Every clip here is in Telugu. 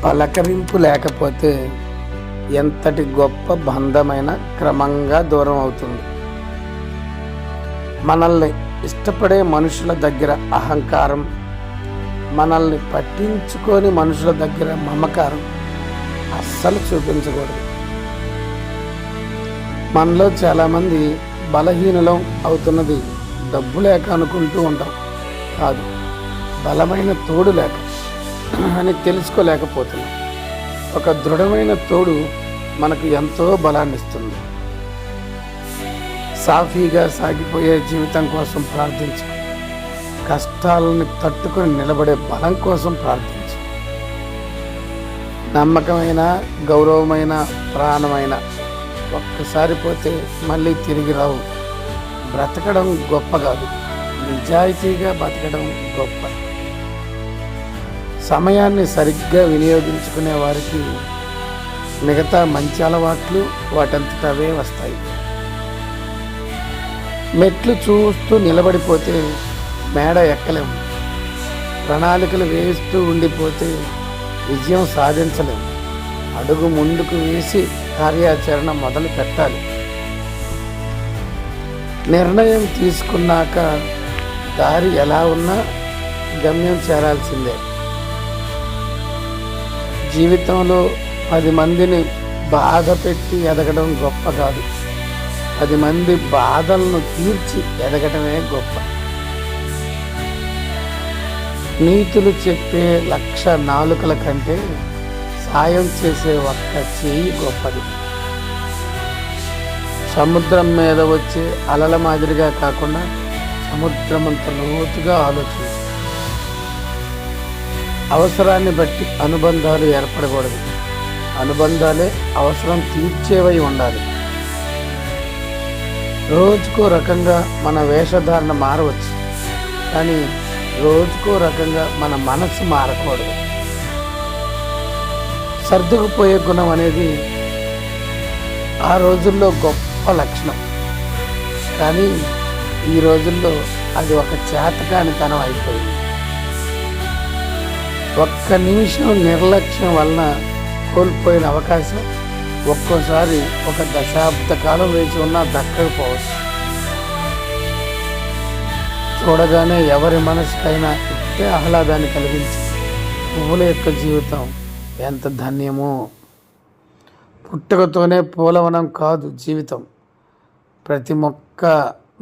పలకరింపు లేకపోతే ఎంతటి గొప్ప బంధమైన క్రమంగా దూరం అవుతుంది. మనల్ని ఇష్టపడే మనుషుల దగ్గర అహంకారం, మనల్ని పట్టించుకొని మనుషుల దగ్గర మమకారం అస్సలు చూపించకూడదు. మనలో చాలామంది బలహీనులం అవుతున్నది డబ్బు లేక అనుకుంటూ ఉంటాం. కాదు, బలమైన తోడు లేక అని తెలుసుకోలేకపోతున్నాం. ఒక దృఢమైన తోడు మనకు ఎంతో బలాన్ని ఇస్తుంది. సాఫీగా సాగిపోయే జీవితం కోసం ప్రార్థించు. కష్టాలను తట్టుకొని నిలబడే బలం కోసం ప్రార్థించు. నమ్మకమైన, గౌరవమైన, ప్రాణమైన ఒక్కసారి పోతే మళ్ళీ తిరిగి రావు. బ్రతకడం గొప్ప కాదు, నిజాయితీగా బతకడం గొప్ప. సమయాన్ని సరిగ్గా వినియోగించుకునే వారికి మిగతా మంచి అలవాట్లు వాటంతటవే వస్తాయి. మెట్లు చూస్తూ నిలబడిపోతే మేడ ఎక్కలేము. ప్రణాళికలు వేస్తూ ఉండిపోతే విజయం సాధించలేము. అడుగు ముందుకు వేసి కార్యాచరణ మొదలు పెట్టాలి. నిర్ణయం తీసుకున్నాక దారి ఎలా ఉన్నా గమ్యం చేరాల్సిందే. జీవితంలో 10 మందిని బాధ పెట్టి ఎదగడం గొప్ప కాదు, 10 మంది బాధలను తీర్చి ఎదగటమే గొప్ప. నీతులు చెప్పే 1,00,000 నాలుకల కంటే సాయం చేసే ఒక్క చేయి గొప్పది. సముద్రం మీద వచ్చే అలల మాదిరిగా కాకుండా సముద్రమంత లోతుగా ఆలోచించు. అవసరాన్ని బట్టి అనుబంధాలు ఏర్పడకూడదు, అనుబంధాలే అవసరం తీర్చేవై ఉండాలి. రోజుకో రకంగా మన వేషధారణ మారవచ్చు, కానీ రోజుకో రకంగా మన మనసు మారకూడదు. సర్దుకుపోయే గుణం అనేది ఆ రోజుల్లో గొప్ప లక్షణం, కానీ ఈ రోజుల్లో అది ఒక చేతకానితనం అయిపోయింది. ఒక్క నిమిషం నిర్లక్ష్యం వలన కోల్పోయిన అవకాశం ఒక్కోసారి 1 దశాబ్ద కాలం వేచి ఉన్నా దక్కకపోవచ్చు. చూడగానే ఎవరి మనసుకైనా ఇట్టే ఆహ్లాదాన్ని కలిగించి పువ్వుల యొక్క జీవితం ఎంత ధన్యమో. పుట్టుకతోనే పూలవనం కాదు జీవితం. ప్రతి మొక్క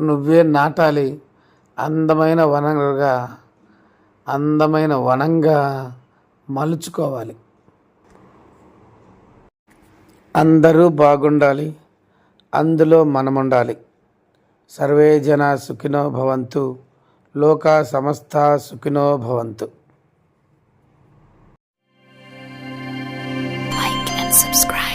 నువ్వే నాటాలి. అందమైన వనంగా మలుచుకోవాలి. అందరూ బాగుండాలి, అందులో మనముండాలి. సర్వే జనా సుఖినో భవంతు, లోకా సమస్తా సుఖినో భవంతు. Like and subscribe.